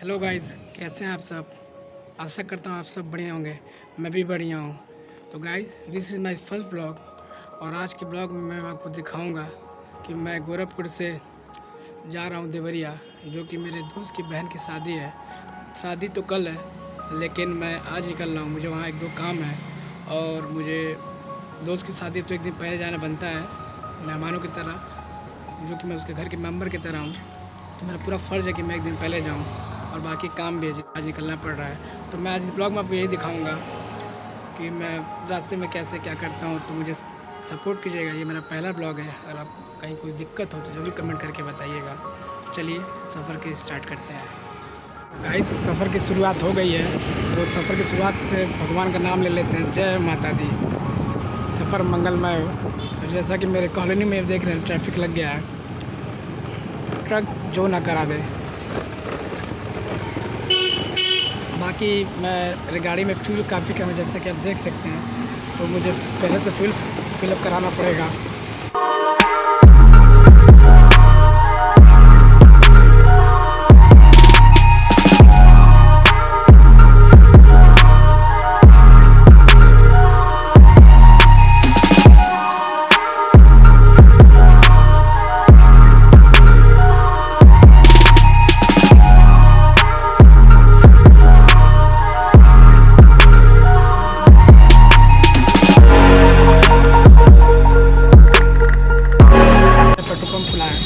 Hello guys, कैसे हैं आप सब। आशा करता हूँ आप सब बढ़िया होंगे। मैं भी बढ़िया हूँ। तो guys, this is my first blog और आज के ब्लॉग में मैं आपको दिखाऊंगा कि मैं गोरखपुर से जा रहा हूँ देवरिया, जो कि मेरे दोस्त की बहन की शादी है। शादी तो कल है लेकिन मैं आज निकल रहा हूँ। मुझे वहाँ एक दो काम है और मुझे दोस्त की शादी तो एक दिन पहले जाना बनता है, मेहमानों की तरह, जो कि मैं उसके घर के मेंबर की तरह हूँ। तो मेरा पूरा फ़र्ज़ है कि मैं एक दिन पहले जाऊँ और बाकी काम भी है, आज निकलना पड़ रहा है। तो मैं आज इस ब्लॉग में आपको यही दिखाऊंगा कि मैं रास्ते में कैसे क्या करता हूँ। तो मुझे सपोर्ट कीजिएगा, ये मेरा पहला ब्लॉग है। अगर आपको कहीं कोई दिक्कत हो तो ज़रूर कमेंट करके बताइएगा। चलिए सफ़र की स्टार्ट करते हैं। गाइस, सफ़र की शुरुआत हो गई है तो सफ़र की शुरुआत से भगवान का नाम ले लेते हैं। जय माता दी। सफ़र मंगलमय हो। तो जैसा कि मेरे कॉलोनी में देख रहे हैं ट्रैफिक लग गया है, ट्रक जो ना करा दे। बाकी मैं गाड़ी में फ्यूल काफ़ी कम है, जैसे कि आप देख सकते हैं। तो मुझे पहले तो फ्यूल फिलअप कराना पड़ेगा। पेट्रोल पंप खुला है,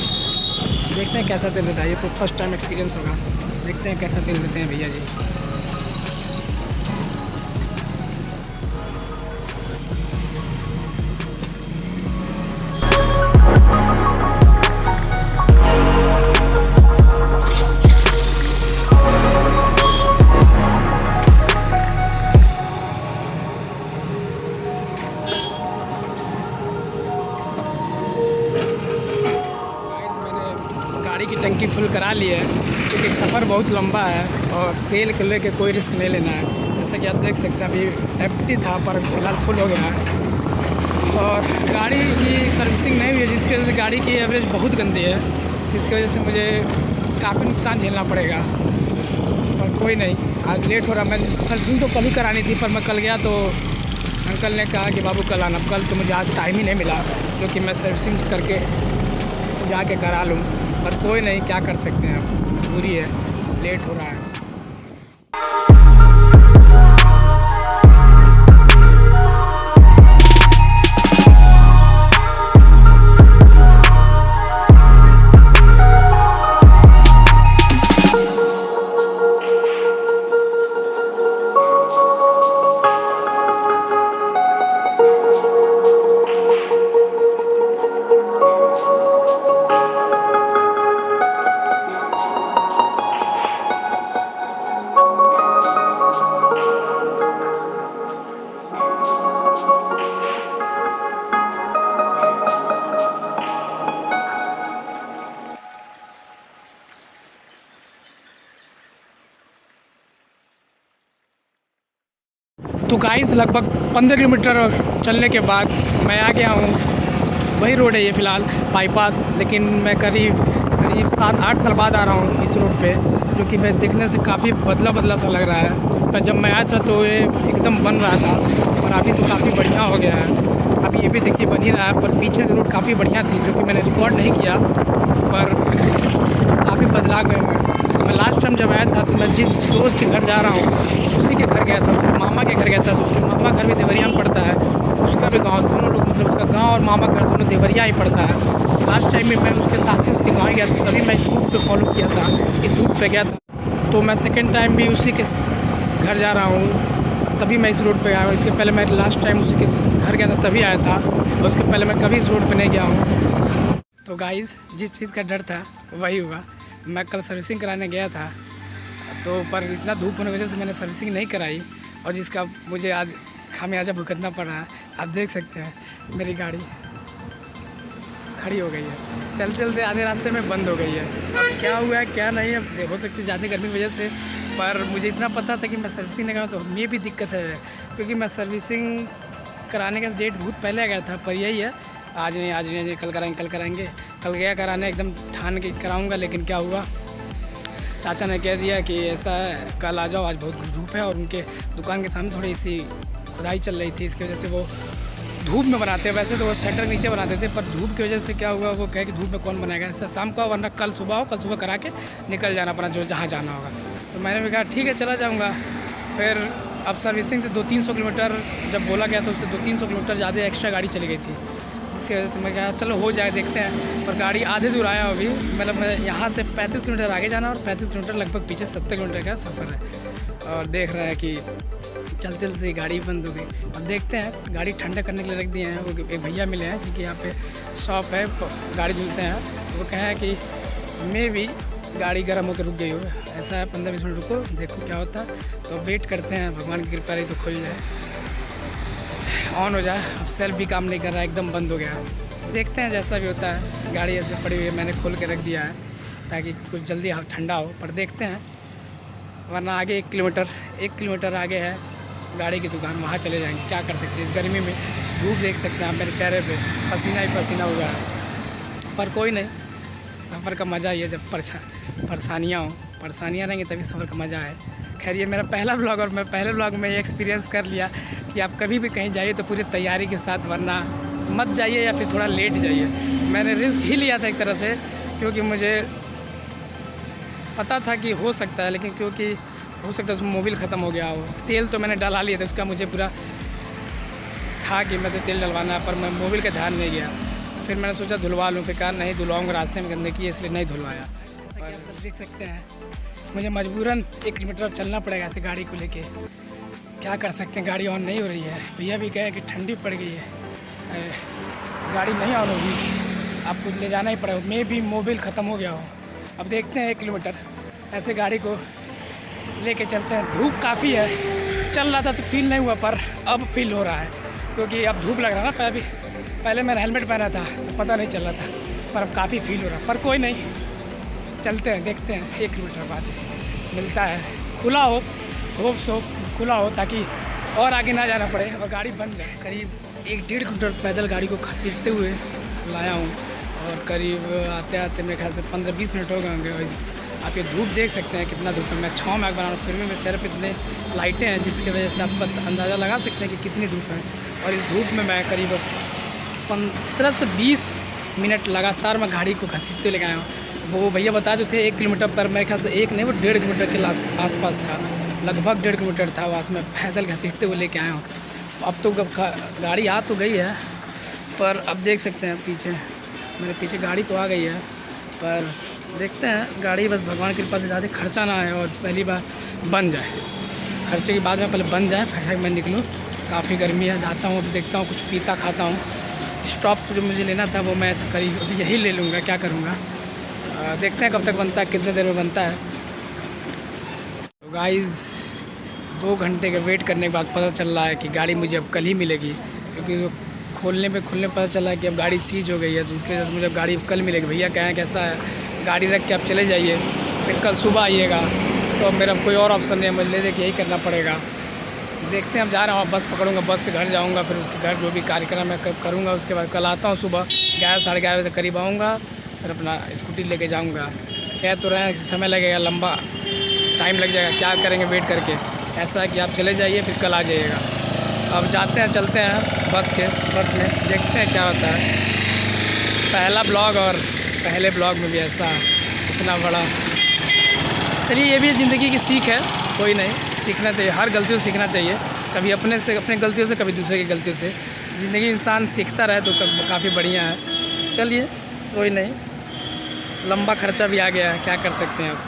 देखते हैं कैसा तेल देता है। ये तो फर्स्ट टाइम एक्सपीरियंस होगा, देखते हैं कैसा तेल देते हैं भैया जी। गाड़ी की टंकी फुल करा ली है क्योंकि सफ़र बहुत लंबा है और तेल को लेके कोई रिस्क नहीं लेना है। जैसा कि आप देख सकते हैं अभी एम्प्टी था पर फिलहाल फुल हो गया है। और गाड़ी की सर्विसिंग नहीं हुई है, जिसकी वजह से गाड़ी की एवरेज बहुत गंदी है, जिसकी वजह से मुझे काफ़ी नुकसान झेलना पड़ेगा। और कोई नहीं, आज लेट हो रहा। मैं सर्विसिंग तो कल ही करानी थी पर मैं कल गया तो अंकल ने कहा कि बाबू कल आना। कल तो मुझे आज टाइम ही नहीं मिला जो कि मैं सर्विसिंग करके जाके करा लूँ। पर कोई नहीं, क्या कर सकते हैं, मजबूरी है, लेट हो रहा है। तो गाइस, लगभग 15 किलोमीटर चलने के बाद मैं आ गया हूँ। वही रोड है ये फ़िलहाल, बाईपास, लेकिन मैं करीब 7-8 साल बाद आ रहा हूँ इस रोड पे, जो कि मैं देखने से काफ़ी बदला बदला सा लग रहा है। पर जब मैं आया था तो ये एकदम बन रहा था और अभी तो काफ़ी बढ़िया हो गया है। अभी ये भी देखिए बन ही रहा है, पर पीछे रोड काफ़ी बढ़िया थी जो कि मैंने रिकॉर्ड नहीं किया, पर काफ़ी बदलाव गए हैं। मैं लास्ट टाइम जब आया था तो मैं जिस दोस्त के घर जा रहा हूँ उसी के घर गया था, उसके मामा के घर गया था। तो उसके मामा घर भी देवरिया में पड़ता है, उसका भी गांव, दोनों लोग मतलब उसका गांव और मामा घर दोनों देवरिया ही पड़ता है। लास्ट टाइम में मैं उसके साथ ही उसके गाँव गया था, तभी मैं इस रूट पर फॉलो किया था, इस रूट पर गया था। तो मैं सेकेंड टाइम भी उसी के घर जा रहा हूँ, तभी मैं इस रोड पे आया हूँ। इसके पहले मैं लास्ट टाइम उसके घर गया था तभी आया था, और उसके पहले मैं कभी इस रोड पे नहीं गया हूँ। तो गाइस, जिस चीज़ का डर था वही हुआ। मैं कल सर्विसिंग कराने गया था तो पर इतना धूप होने की वजह से मैंने सर्विसिंग नहीं कराई, और जिसका मुझे आज खामियाजा भुगतना पड़ रहा है। आप देख सकते हैं मेरी गाड़ी खड़ी हो गई है, चलते चलते आधे रास्ते में बंद हो गई है। अब क्या हुआ है क्या नहीं है, हो सकती है ज़्यादा गर्मी की वजह से, पर मुझे इतना पता था कि मैं सर्विसिंग नहीं कराऊँ तो ये भी दिक्कत है, क्योंकि मैं सर्विसिंग कराने का डेट बहुत पहले गया था। पर यही है, आज नहीं कल कराएंगे। कल गया कराने, एकदम ठान के कराऊंगा, लेकिन क्या हुआ चाचा ने कह दिया कि ऐसा है कल आ जाओ, आज बहुत धूप है, और उनके दुकान के सामने थोड़ी सी खुदाई चल रही थी, इसकी वजह से वो धूप में बनाते हैं। वैसे तो वो शटर नीचे बनाते थे, पर धूप की वजह से क्या हुआ, वो कहे कि धूप में कौन बनाएगा, ऐसा शाम को, वरना कल सुबह हो, कल सुबह करा के निकल जाना अपना जो जहाँ जाना होगा। तो मैंने भी कहा ठीक है चला जाऊँगा। फिर अब सर्विसिंग से 200-300 किलोमीटर जब बोला गया तो उससे 200-300 किलोमीटर ज़्यादा एक्स्ट्रा गाड़ी चली गई थी, जिसकी वजह से मैं कहा चलो हो जाए, देखते हैं। पर गाड़ी आधे दूर आया अभी, मतलब यहाँ से 35 किलोमीटर आगे जाना और 35 किलोमीटर लगभग पीछे 70 किलोमीटर का सफ़र है। और देख रहे हैं कि चलते चलते गाड़ी बंद हो गई। अब देखते हैं, गाड़ी ठंडा करने के लिए रख दिए हैं। वो एक भैया मिले हैं जिनके यहाँ पे शॉप है, गाड़ी धुलते हैं। वो कहे हैं कि मैं भी गाड़ी गर्म होकर रुक गई हो, ऐसा है 15-20 मिनट रुको, देखो क्या होता है। तो वेट करते हैं, भगवान की कृपा रही तो खुल जाए, ऑन हो जाए। अब सेल्फ भी काम नहीं कर रहा है, एकदम बंद हो गया। देखते हैं जैसा भी होता है। गाड़ी ऐसे पड़ी हुई है, मैंने खोल के रख दिया है ताकि कुछ जल्दी ठंडा हो, पर देखते हैं। वरना आगे 1 किलोमीटर आगे है गाड़ी की दुकान, वहाँ चले जाएंगे। क्या कर सकते हैं, इस गर्मी में धूप देख सकते हैं आप मेरे चेहरे पे, पसीना ही पसीना हो गया है। पर कोई नहीं, सफ़र का मज़ा ये जब परेशानियाँ रहेंगी तभी सफ़र का मज़ा है। खैर ये मेरा पहला ब्लॉग, और मैं पहले ब्लॉग में ये एक्सपीरियंस कर लिया कि आप कभी भी कहीं जाइए तो पूरी तैयारी के साथ, वरना मत जाइए या फिर थोड़ा लेट जाइए। मैंने रिस्क ही लिया था एक तरह से, क्योंकि मुझे पता था कि हो सकता है, लेकिन क्योंकि हो सकता है उसमें मोबिल ख़त्म हो गया हो। तेल तो मैंने डला लिया था, उसका मुझे पूरा था कि मैं तो तेल डलवाना है, पर मैं मोबिल का ध्यान नहीं गया। फिर मैंने सोचा धुलवा लूँ, फिर कहा नहीं धुलवाऊँगा, रास्ते में गंदगी की, इसलिए नहीं धुलवाया। जैसा कि आप सब देख सकते हैं, मुझे मजबूरन 1 किलोमीटर चलना पड़ेगा ऐसे गाड़ी को लेके। क्या कर सकते हैं, गाड़ी ऑन नहीं हो रही है। भैया भी कहे कि ठंडी पड़ गई है, गाड़ी नहीं ऑन होगी, आपको ले जाना ही पड़ेगा। मैं भी मोबिल ख़त्म हो गया हो। अब देखते हैं 1 किलोमीटर ऐसे गाड़ी को लेके चलते हैं। धूप काफ़ी है, चल रहा था तो फील नहीं हुआ, पर अब फील हो रहा है, क्योंकि अब धूप लग रहा है ना। पहले मैंने हेलमेट पहना था तो पता नहीं चल रहा था, पर अब काफ़ी फील हो रहा है। पर कोई नहीं, चलते हैं, देखते हैं 1 किलोमीटर बाद मिलता है। खुला हो, होप सो खुला हो, ताकि और आगे ना जाना पड़े और गाड़ी बन जाए। करीब 1-1.5 किलोमीटर पैदल गाड़ी को घसीटते हुए लाया हूँ, और करीब आते आते मेरे ख्याल से 15-20 मिनट हो गए होंगे। आप ये धूप देख सकते हैं कितना धूप है। मैं छाँव में आग बना रहा हूँ, फिर भी मेरे चेहरे पर इतने लाइटें हैं, जिसकी वजह से आप अंदाज़ा लगा सकते हैं कि कितनी धूप है। और इस धूप में मैं करीब 15 से 20 मिनट लगातार मैं गाड़ी को घसीटते लेके आया हूँ। वो भैया बता जो थे 1 किलोमीटर पर, मेरे ख्याल से 1 नहीं, वो 1.5 किलोमीटर के आसपास था, लगभग 1.5 किलोमीटर था। वहाँ से मैं पैदल घसीटते हुए लेके आया हूँ। अब तो गाड़ी आ तो गई है, पर अब देख सकते हैं पीछे, मेरे पीछे गाड़ी तो आ गई है, पर देखते हैं गाड़ी बस भगवान की कृपा से ज़्यादा खर्चा ना आए और पहली बार बन जाए। खर्चे के बाद में पहले बन जाए, फिर मैं निकलूँ। काफ़ी गर्मी है, जाता हूँ, अब देखता हूँ, कुछ पीता खाता हूँ। स्टॉप तो जो मुझे लेना था वो मैं करीब अभी यही ले लूँगा, क्या करूँगा। देखते हैं कब तक बनता है, कितने देर में बनता है। तो गाइज़ 2 घंटे के वेट करने के बाद पता चल रहा है कि गाड़ी मुझे अब कल ही मिलेगी, क्योंकि खुलने पे पता चला है कि अब गाड़ी सीज हो गई है, तो इसकी वजह से मुझे गाड़ी कल मिलेगी। भैया कहें कैसा है, गाड़ी रख के आप चले जाइए, फिर कल सुबह आइएगा। तो अब मेरा कोई और ऑप्शन नहीं है, मुझे ले दे के यही करना पड़ेगा। देखते हैं, अब जा रहा हूँ, बस पकड़ूंगा, बस से घर जाऊँगा, फिर उसके घर जो भी कार्यक्रम है करूँगा। उसके बाद कल आता हूँ सुबह 11-11:30 बजे करीब आऊँगा, फिर अपना स्कूटी लेके जाऊँगा। कह तो रहे हैं समय लगेगा, लंबा टाइम लग जाएगा, क्या करेंगे वेट करके। ऐसा है कि आप चले जाइए, फिर कल आ जाइएगा। अब जाते हैं, चलते हैं बस में, देखते हैं क्या होता है। पहला ब्लॉग, और पहले ब्लॉग में भी ऐसा इतना बड़ा। चलिए, ये भी ज़िंदगी की सीख है, कोई नहीं, सीखना चाहिए, हर गलतियों से सीखना चाहिए। कभी अपने गलतियों से, कभी दूसरे की गलतियों से। ज़िंदगी इंसान सीखता रहे तो काफ़ी बढ़िया है। चलिए, कोई नहीं, लंबा खर्चा भी आ गया है, क्या कर सकते हैं अब।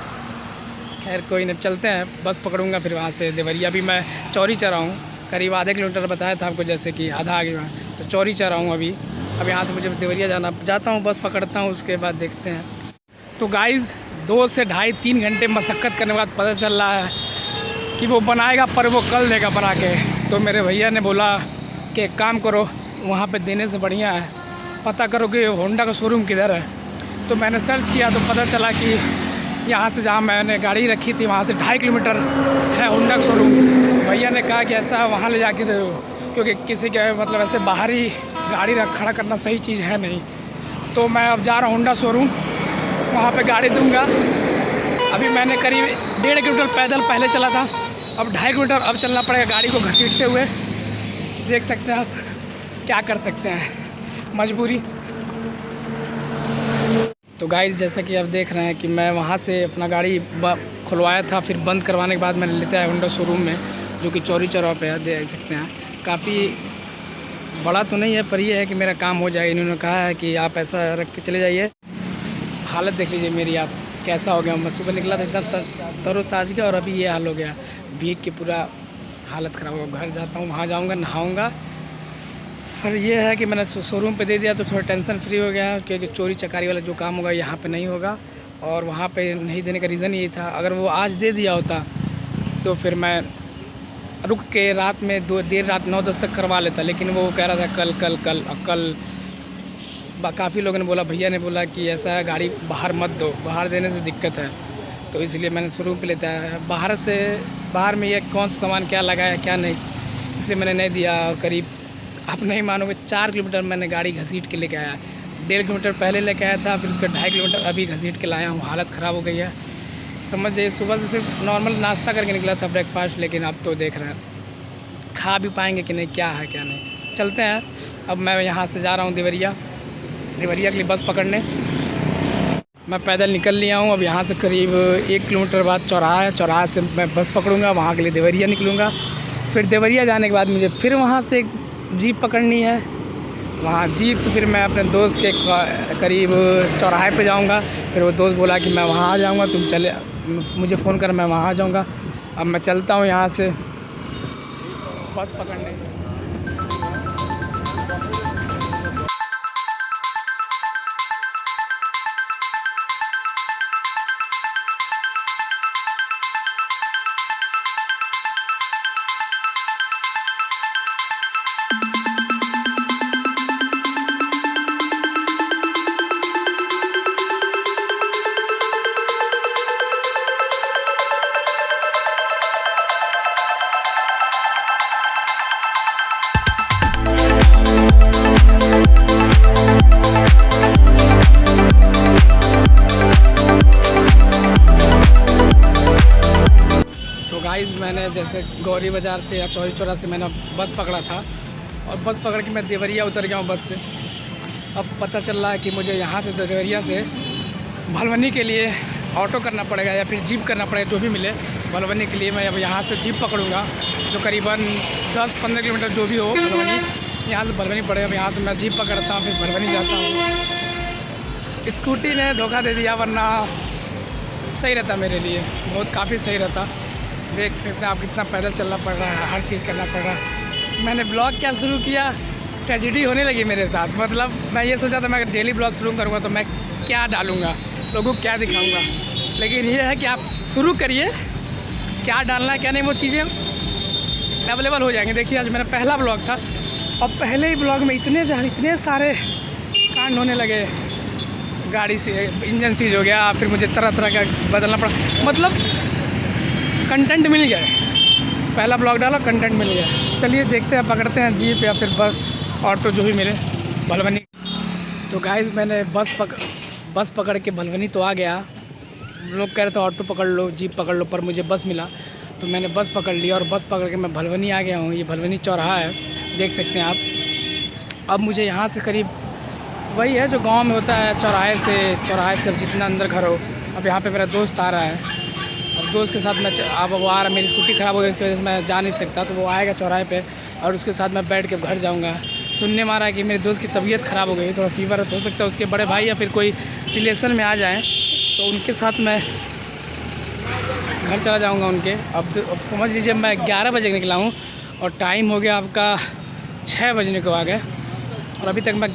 खैर कोई नहीं, चलते हैं, बस पकड़ूंगा, फिर वहाँ से देवरिया। अभी मैं चौरी चढ़ा हूँ, करीब आधे किलोमीटर बताया था आपको, जैसे कि आधा आ गया, तो चौरी चढ़ा हूँ अभी। अब यहाँ से मुझे देवरिया जाता हूँ, बस पकड़ता हूँ, उसके बाद देखते हैं। तो गाइज़ 2 से 2.5-3 घंटे मशक्क़त करने के बाद पता चल रहा है कि वो बनाएगा, पर वो कल देगा बना के। तो मेरे भैया ने बोला कि एक काम करो, वहाँ पे देने से बढ़िया है पता करो कि होंडा का शोरूम किधर है। तो मैंने सर्च किया तो पता चला कि यहाँ से जहाँ मैंने गाड़ी रखी थी वहाँ से 2.5 किलोमीटर है होंडा का शोरूम। भैया ने कहा कि ऐसा वहाँ ले जाके दो, क्योंकि किसी के मतलब ऐसे बाहरी गाड़ी खड़ा करना सही चीज़ है नहीं। तो मैं अब जा रहा हूँ होंडा शोरूम, वहाँ पे गाड़ी दूंगा। अभी मैंने करीब 1.5 किलोमीटर पैदल पहले चला था, अब 2.5 किलोमीटर अब चलना पड़ेगा गाड़ी को घसीटते हुए। देख सकते हैं आप, क्या कर सकते हैं, मजबूरी। तो गाइस जैसा कि आप देख रहे हैं कि मैं वहाँ से अपना गाड़ी खुलवाया था, फिर बंद करवाने के बाद मैंने लेता है होंडा शोरूम में, जो कि चौरी चौराहे पे है। देख सकते हैं काफ़ी बड़ा तो नहीं है, पर ये है कि मेरा काम हो जाए। इन्होंने कहा है कि आप ऐसा रख के चले जाइए। हालत देख लीजिए मेरी आप, कैसा हो गया। मैं सुबह निकला था इतना तरोताज़गी और अभी ये हाल हो गया, भीग के पूरा हालत ख़राब हो गया। घर जाता हूँ, वहाँ जाऊँगा, नहाऊँगा। फिर ये है कि मैंने शोरूम पे दे दिया तो थोड़ा टेंशन फ्री हो गया, क्योंकि चोरी चकारी वाला जो काम होगा यहाँ पे नहीं होगा। और वहाँ पे नहीं देने का रीज़न यही था, अगर वो आज दे दिया होता तो फिर मैं रुक के रात में देर रात 9-10 तक करवा लेता। लेकिन वो कह रहा था कल कल कल कल। काफ़ी लोगों ने बोला, भैया ने बोला कि ऐसा है गाड़ी बाहर मत दो, बाहर देने से दिक्कत है। तो इसलिए मैंने शोरूम पे लेता है। बाहर में ये कौन सा सामान क्या लगा है क्या नहीं, इसलिए मैंने नहीं दिया। और करीब आप नहीं मानोगे 4 किलोमीटर मैंने गाड़ी घसीट के लेके आया। 1.5 किलोमीटर पहले लेके आया था, फिर उसके 2.5 किलोमीटर अभी घसीट के लाया हूँ। हालत ख़राब हो गई है, समझ जाइए। सुबह से सिर्फ नॉर्मल नाश्ता करके निकला था, ब्रेकफास्ट। लेकिन अब तो देख रहे हैं खा भी पाएंगे कि नहीं, क्या है क्या नहीं। चलते हैं। अब मैं यहाँ से जा रहा हूँ देवरिया के लिए बस पकड़ने। मैं पैदल निकल लिया हूँ। अब यहाँ से करीब 1 किलोमीटर बाद चौराहा है, चौराहा से मैं बस पकड़ूँगा, वहाँ के लिए देवरिया निकलूँगा। फिर देवरिया जाने के बाद मुझे फिर वहाँ से जीप पकड़नी है। वहाँ जीप से फिर मैं अपने दोस्त के करीब चौराहे पे जाऊँगा। फिर वो दोस्त बोला कि मैं वहाँ आ जाऊँगा, तुम चले, मुझे फ़ोन कर, मैं वहाँ आ जाऊँगा। अब मैं चलता हूँ यहाँ से बस पकड़ने। मैंने जैसे गौरी बाज़ार से या चौरी चौरा से मैंने बस पकड़ा था, और बस पकड़ के मैं देवरिया उतर गया हूँ बस से। अब पता चल रहा है कि मुझे यहाँ से देवरिया से भलवनी के लिए ऑटो करना पड़ेगा या फिर जीप करना पड़ेगा, जो भी मिले। भलवनी के लिए मैं अब यहाँ से जीप पकड़ूँगा, जो करीबन 10-15 किलोमीटर जो भी हो भलवनी, यहाँ से भलवनी पड़ेगा। यहाँ से मैं जीप पकड़ता हूँ, फिर भलवनी जाता हूँ। स्कूटी ने धोखा दे दिया, वरना सही रहता मेरे लिए, बहुत काफ़ी सही रहता। देख सकते हैं आप कितना पैदल चलना पड़ रहा है, हर चीज़ करना पड़ रहा है। मैंने ब्लॉग क्या शुरू किया, ट्रेजिडी होने लगी मेरे साथ। मतलब मैं ये सोचा था मैं अगर डेली ब्लॉग शुरू करूँगा तो मैं क्या डालूँगा, लोगों को क्या दिखाऊँगा। लेकिन ये है कि आप शुरू करिए, क्या डालना है क्या नहीं, वो चीज़ें अवेलेबल हो जाएंगी। देखिए आज मेरा पहला ब्लॉग था, और पहले ही ब्लॉग में इतने सारे कांड होने लगे। गाड़ी से इंजन सीज हो गया, फिर मुझे तरह तरह का बदलना पड़ा। मतलब कंटेंट मिल गया, पहला ब्लॉग डाला, कंटेंट मिल गया। चलिए देखते हैं, पकड़ते हैं जीप या फिर बस, ऑटो, जो भी मिले भलवनी। तो गाइस मैंने बस पकड़ के भलवनी तो आ गया। लोग कह रहे थे ऑटो पकड़ लो, जीप पकड़ लो, पर मुझे बस मिला तो मैंने बस पकड़ लिया, और बस पकड़ के मैं भलवनी आ गया हूँ। ये भलवनी चौराहा है, देख सकते हैं आप। अब मुझे यहाँ से करीब वही है जो गाँव में होता है, चौराहे से अब जितना अंदर घर हो। अब यहाँ पर मेरा दोस्त आ रहा है, अब दोस्त के साथ मैं अब वो आ रहा, मेरी स्कूटी ख़राब हो गई, इस वजह से मैं जा नहीं सकता। तो वो आएगा चौराहे पे, और उसके साथ मैं बैठ के घर जाऊंगा। सुनने में आ रहा है कि मेरे दोस्त की तबीयत ख़राब हो गई, थोड़ा फीवर हो सकता है, उसके बड़े भाई या फिर कोई रिलेशन में आ जाएं, तो उनके साथ मैं घर चला जाऊंगा उनके। अब समझ लीजिए मैं 11 बजे निकला हूँ, और टाइम हो गया आपका 6 बजने को आ गए, और अभी तक मैं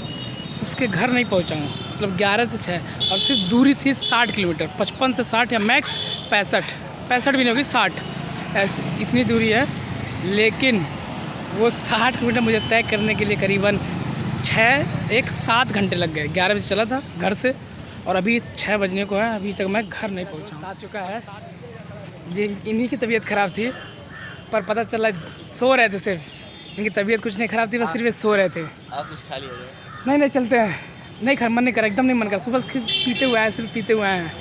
उसके घर नहीं पहुँचा हूँ। मतलब 11 से 6, और सिर्फ दूरी थी 60 किलोमीटर, 55 से 60 या मैक्स 65 भी नहीं होगी, 60, ऐसी इतनी दूरी है। लेकिन वो 60 किलोमीटर मुझे तय करने के लिए करीबन 7 घंटे लग गए। 11 बजे चला था घर से, और अभी 6 बजने को है, अभी तक मैं घर नहीं पहुंचा। आ चुका है, इन्हीं की तबीयत ख़राब थी, पर पता चला सो रहे थे सिर्फ। इनकी तबीयत कुछ नहीं ख़राब थी, बस सिर्फ सो रहे थे। आप कुछ खा लिया? नहीं चलते हैं, नहीं मन नहीं करा, एकदम नहीं मन करा। सुबह पीते हुए आए, सिर्फ पीते हुए आए हैं।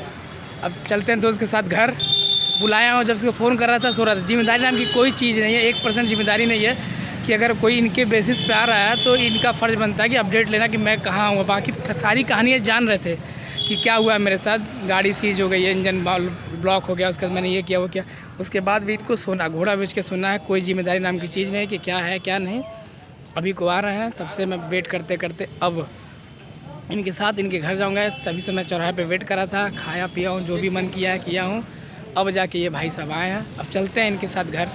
अब चलते हैं दोस्त के साथ घर। बुलाया हूँ, जब से फ़ोन कर रहा था सो रहा था। जिम्मेदारी नाम की कोई चीज़ नहीं है, 1% जिम्मेदारी नहीं है कि अगर कोई इनके बेसिस पे आ रहा है तो इनका फ़र्ज़ बनता है कि अपडेट लेना कि मैं कहाँ हूँ। बाकी सारी कहानियाँ जान रहे थे कि क्या हुआ मेरे साथ, गाड़ी सीज हो गई है, इंजन ब्लॉक हो गया, उसके बाद मैंने ये किया वो किया। उसके बाद भी इनको सोना, घोड़ा बेच के सोना है। कोई जिम्मेदारी नाम की चीज़ नहीं कि क्या है क्या नहीं। अभी को आ रहे हैं, तब से मैं वेट करते करते अब इनके साथ इनके घर जाऊंगा। तभी से मैं चौराहे पे वेट करा था, खाया पिया हूँ, जो भी मन किया है किया हूँ। अब जाके ये भाई सब आए हैं, अब चलते हैं इनके साथ घर।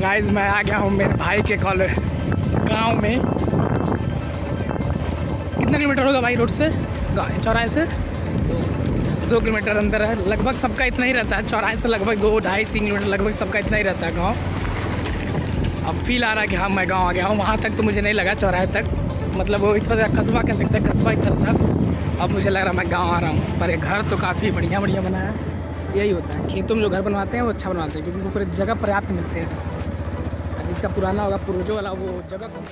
गाइस मैं आ गया हूँ मेरे भाई के गांव में। कितना किलोमीटर होगा भाई रोड से, चौराहे से? 2 किलोमीटर अंदर है। लगभग सबका इतना ही रहता है, चौराहे से लगभग 2, 2.5, 3 किलोमीटर लगभग सबका इतना ही रहता है गांव। अब फील आ रहा है कि हाँ मैं गांव आ गया हूँ। वहाँ तक तो मुझे नहीं लगा, चौराहे तक मतलब वो इस तरह से कस्बा कह सकते हैं, कस्बा इधर था। अब मुझे लग रहा है मैं गाँव आ रहा हूँ। पर ये घर तो काफ़ी बढ़िया बढ़िया बना है। यही होता है, खेतों में जो घर बनवाते हैं वो अच्छा बनवाते हैं, क्योंकि उनको पूरी जगह पर्याप्त मिलते हैं। जिसका पुराना होगा, पूर्वजों वाला, वो जगह कम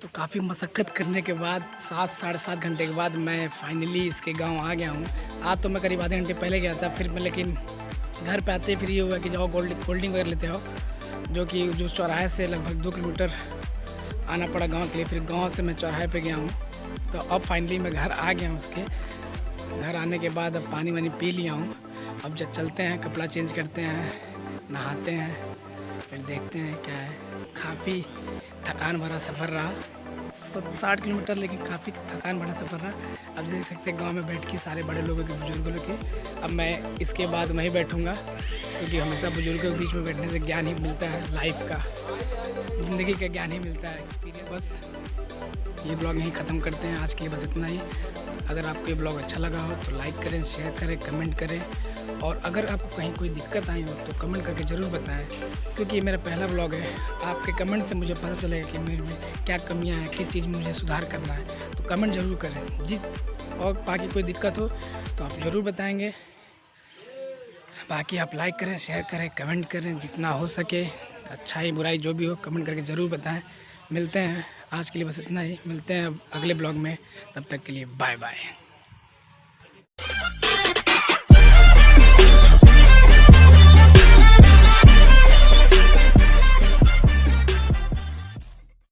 तो काफ़ी मशक्क़त करने के बाद 7 साढ़े 7 घंटे के बाद मैं फाइनली इसके गांव आ गया हूं। आज तो मैं करीब आधे घंटे पहले गया था, फिर मैं लेकिन घर पे आते फिर ये हुआ कि जाओ कोल्डिंग वगैरह लेते हो, जो चौराहे से लगभग 2 किलोमीटर आना पड़ा गांव के लिए। फिर गांव से मैं चौराहे पे गया हूं। तो अब फाइनली मैं घर आ गया हूं। उसके घर आने के बाद अब पानी वानी पी लिया हूँ। अब जब चलते हैं, कपड़ा चेंज करते हैं, नहाते हैं, फिर देखते हैं क्या है। काफ़ी थकान भरा सफ़र रहा, 60 किलोमीटर, लेकिन काफ़ी थकान भरा सफ़र रहा। अब देख सकते हैं गांव में बैठ के सारे बड़े लोगों के, बुजुर्गों के। अब मैं इसके बाद वहीं बैठूंगा, क्योंकि हमेशा बुजुर्गों के बीच में बैठने से ज्ञान ही मिलता है, लाइफ का, ज़िंदगी का ज्ञान ही मिलता है, एक्सपीरियंस। बस ये ब्लॉग यहीं ख़त्म करते हैं आज के लिए, बस इतना ही। अगर आपको ये ब्लॉग अच्छा लगा हो तो लाइक करें, शेयर करें, कमेंट करें। और अगर आपको कहीं कोई दिक्कत आई हो तो कमेंट करके ज़रूर बताएं, क्योंकि ये मेरा पहला ब्लॉग है। आपके कमेंट से मुझे पता चलेगा कि मेरे में क्या कमियां हैं, किस चीज़ में मुझे सुधार करना है। तो कमेंट ज़रूर करें जी। और बाकी कोई दिक्कत हो तो आप ज़रूर बताएंगे। बाकी आप लाइक करें, शेयर करें, कमेंट करें, जितना हो सके। अच्छाई बुराई जो भी हो कमेंट करके ज़रूर बताएँ। मिलते हैं, आज के लिए बस इतना ही। मिलते हैं अब अगले ब्लॉग में, तब तक के लिए बाय बाय।